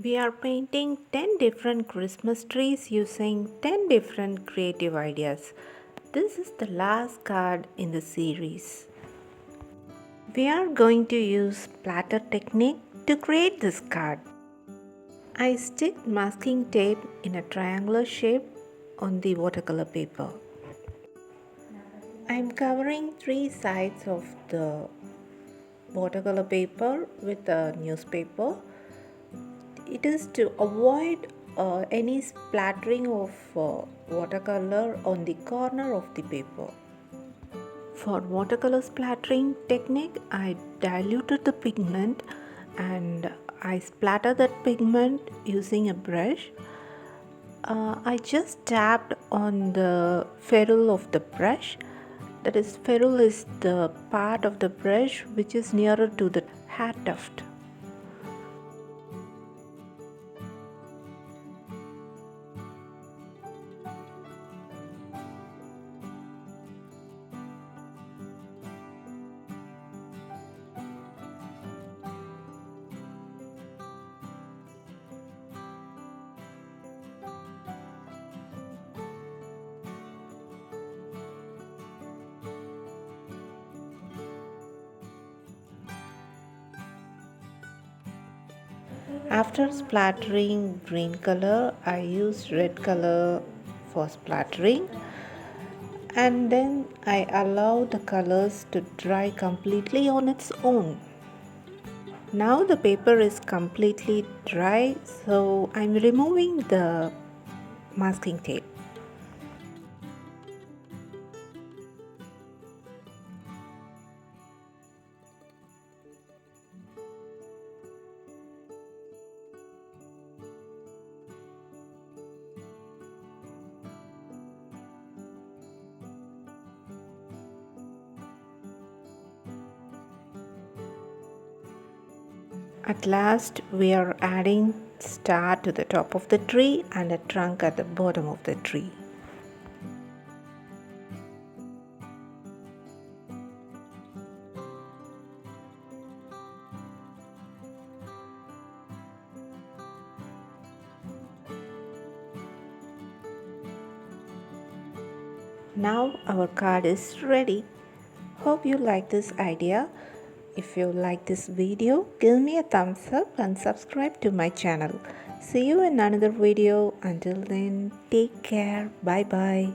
We are painting 10 different Christmas trees using 10 different creative ideas. This is the last card in the series. We are going to use splatter technique to create this card. I stick masking tape in a triangular shape on the watercolor paper. I am covering 3 sides of the watercolor paper with a newspaper. It is to avoid any splattering of watercolor on the corner of the paper. For watercolor splattering technique, I diluted the pigment and I splatter that pigment using a brush. I just tapped on the ferrule of the brush. That is, ferrule is the part of the brush which is nearer to the hair tuft. After splattering green color, I used red color for splattering, and then I allow the colors to dry completely on its own. Now the paper is completely dry, so I'm removing the masking tape. At last, we are adding star to the top of the tree and a trunk at the bottom of the tree. Now our card is ready. Hope you like this idea. If you like this video, give me a thumbs up and subscribe to my channel. See you in another video. Until then, take care. Bye bye.